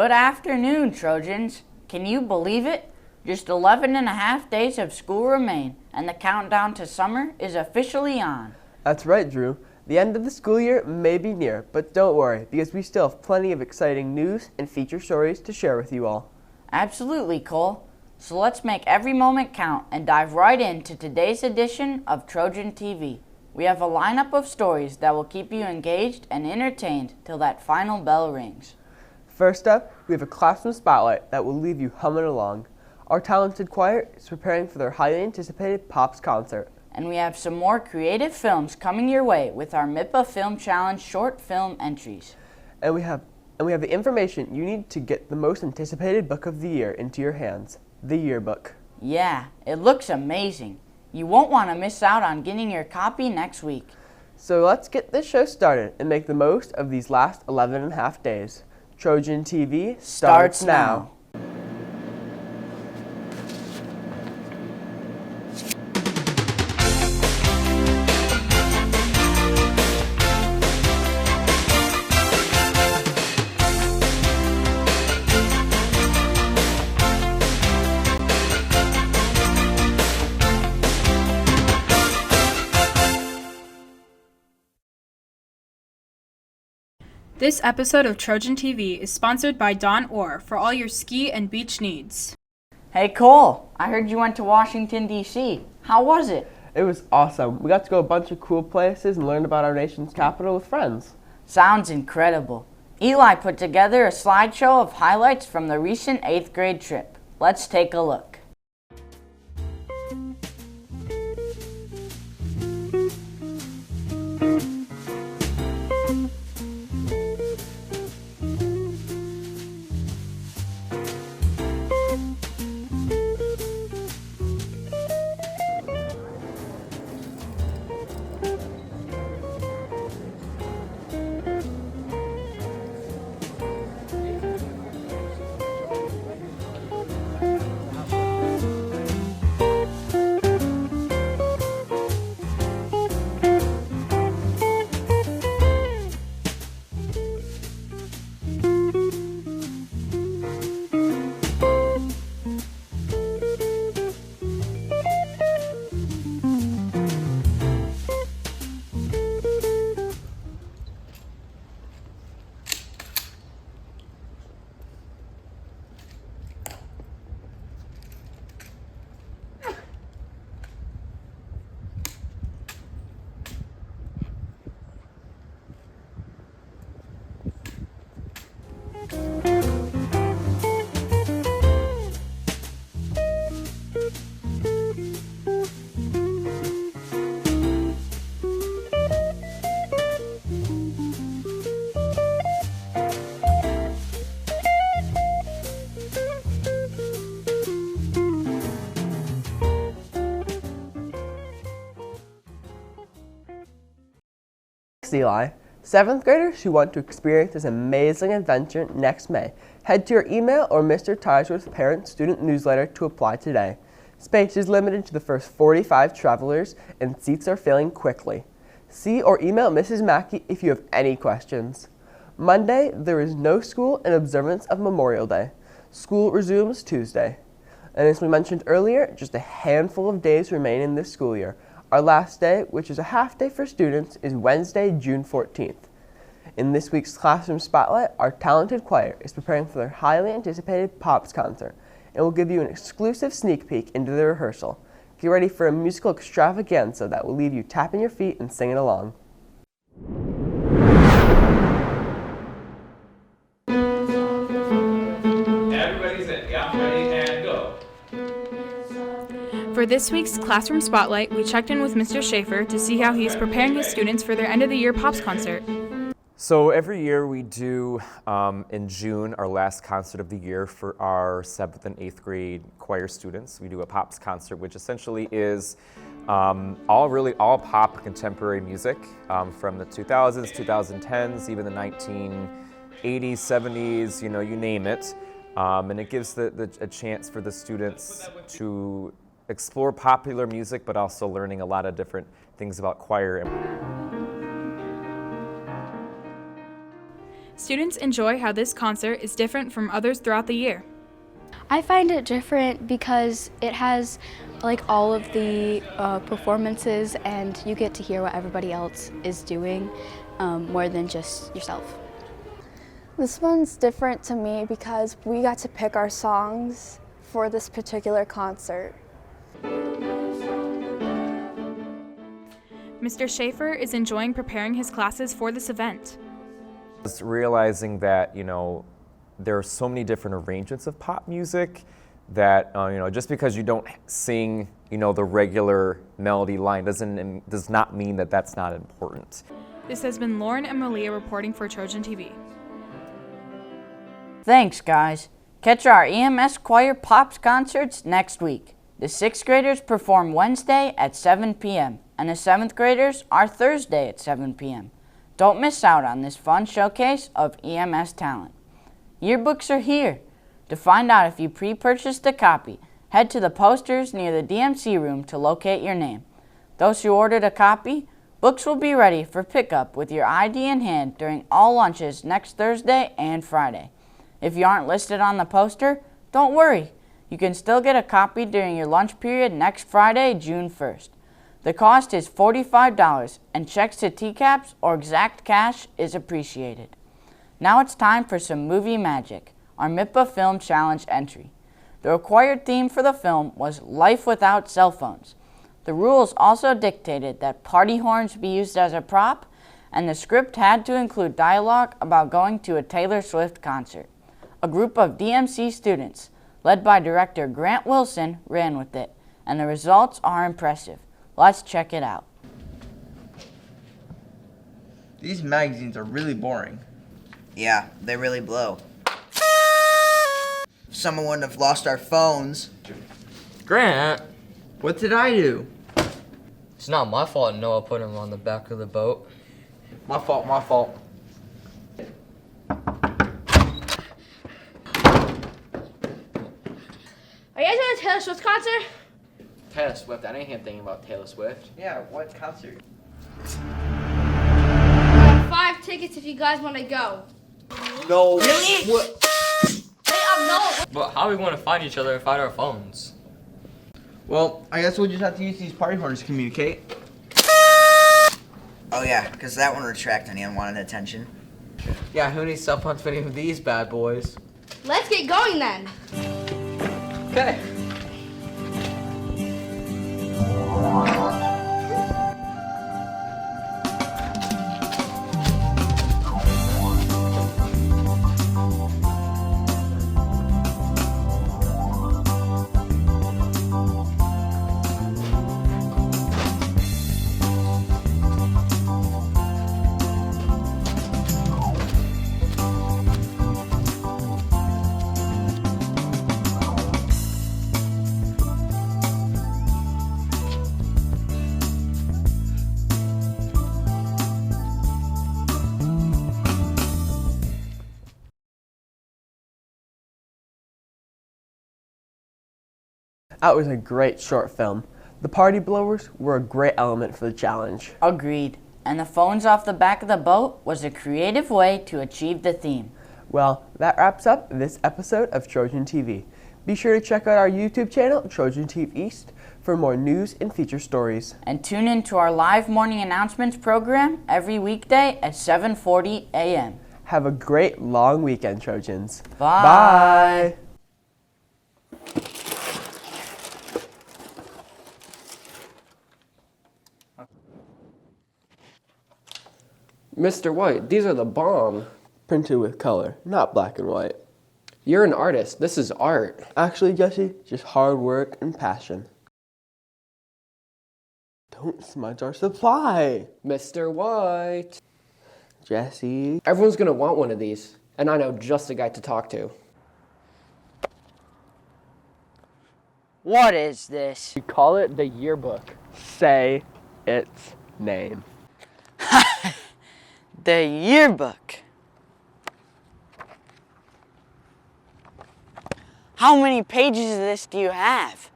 Good afternoon, Trojans. Can you believe it? Just 11 and a half days of school remain, and the countdown to summer is officially on. That's right, Drew. The end of the school year may be near, but don't worry, because we still have plenty of exciting news and feature stories to share with you all. Absolutely, Cole. So let's make every moment count and dive right into today's edition of Trojan TV. We have a lineup of stories that will keep you engaged and entertained till that final bell rings. First up, we have a classroom spotlight that will leave you humming along. Our talented choir is preparing for their highly anticipated Pops concert. And we have some more creative films coming your way with our MIPA Film Challenge short film entries. And we have the information you need to get the most anticipated book of the year into your hands, the yearbook. Yeah, it looks amazing. You won't want to miss out on getting your copy next week. So let's get this show started and make the most of these last 11 and a half days. Trojan TV starts now. This episode of Trojan TV is sponsored by Dawn Orr for all your ski and beach needs. Hey Cole, I heard you went to Washington, D.C. How was it? It was awesome. We got to go a bunch of cool places and learn about our nation's capital with friends. Sounds incredible. Eli put together a slideshow of highlights from the recent 8th grade trip. Let's take a look. Eli. 7th graders who want to experience this amazing adventure next May, head to your email or Mr. Tyrsworth's parent-student newsletter to apply today. Space is limited to the first 45 travelers and seats are filling quickly. See or email Mrs. Mackey if you have any questions. Monday, there is no school in observance of Memorial Day. School resumes Tuesday. And as we mentioned earlier, just a handful of days remain in this school year. Our last day, which is a half day for students, is Wednesday, June 14th. In this week's Classroom Spotlight, our talented choir is preparing for their highly anticipated Pops concert and will give you an exclusive sneak peek into the rehearsal. Get ready for a musical extravaganza that will leave you tapping your feet and singing along. Everybody's in. Yeah, ready and go. For this week's Classroom Spotlight, we checked in with Mr. Schaefer to see how he is preparing his students for their end-of-the-year Pops concert. So every year we do, in June, our last concert of the year for our 7th and 8th grade choir students. We do a Pops concert, which essentially is all pop contemporary music from the 2000s, 2010s, even the 1980s, 70s, you name it. And it gives a chance for the students to explore popular music, but also learning a lot of different things about choir. Students enjoy how this concert is different from others throughout the year. I find it different because it has like all of the performances, and you get to hear what everybody else is doing more than just yourself. This one's different to me because we got to pick our songs for this particular concert. Mr. Schaefer is enjoying preparing his classes for this event. Just realizing that, there are so many different arrangements of pop music that, just because you don't sing, the regular melody line does not mean that that's not important. This has been Lauren and Malia reporting for Trojan TV. Thanks, guys. Catch our EMS Choir Pops concerts next week. The 6th graders perform Wednesday at 7 p.m. and the 7th graders are Thursday at 7 p.m. Don't miss out on this fun showcase of EMS talent. Yearbooks are here. To find out if you pre-purchased a copy, head to the posters near the DMC room to locate your name. Those who ordered a copy, books will be ready for pickup with your ID in hand during all lunches next Thursday and Friday. If you aren't listed on the poster, don't worry. You can still get a copy during your lunch period next Friday, June 1st. The cost is $45 and checks to TCAPS or exact cash is appreciated. Now it's time for some movie magic, our MIPA Film Challenge entry. The required theme for the film was Life Without Cell Phones. The rules also dictated that party horns be used as a prop, and the script had to include dialogue about going to a Taylor Swift concert. A group of DMC students, led by director Grant Wilson, ran with it, and the results are impressive. Let's check it out. These magazines are really boring. Yeah, they really blow. If someone wouldn't have lost our phones. Grant, what did I do? It's not my fault Noah put him on the back of the boat. My fault, my fault. Are you guys at a Taylor Swift concert? Taylor Swift, I ain't thinking about Taylor Swift. Yeah, what concert? I have 5 tickets if you guys want to go. No. Really? What? Hey, no. But how are we going to find each other and find our phones? Well, I guess we'll just have to use these party horns to communicate. Oh yeah, because that won't attract any unwanted attention. Yeah, who needs cell phones fitting with these bad boys? Let's get going then. Okay. That was a great short film. The party blowers were a great element for the challenge. Agreed. And the phones off the back of the boat was a creative way to achieve the theme. Well, that wraps up this episode of Trojan TV. Be sure to check out our YouTube channel, Trojan TV East, for more news and feature stories. And tune in to our live morning announcements program every weekday at 7:40 a.m. Have a great long weekend, Trojans. Bye. Bye. Mr. White, these are the bomb. Printed with color, not black and white. You're an artist. This is art. Actually, Jesse, just hard work and passion. Don't smudge our supply. Mr. White. Jesse. Everyone's gonna want one of these, and I know just a guy to talk to. What is this? We call it the yearbook. Say its name. The yearbook. How many pages of this do you have?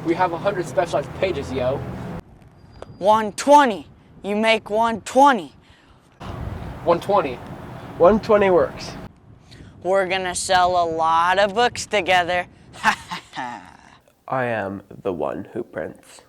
We have 100 specialized pages, yo. 120. You make 120. 120. 120 works. We're gonna sell a lot of books together. I am the one who prints.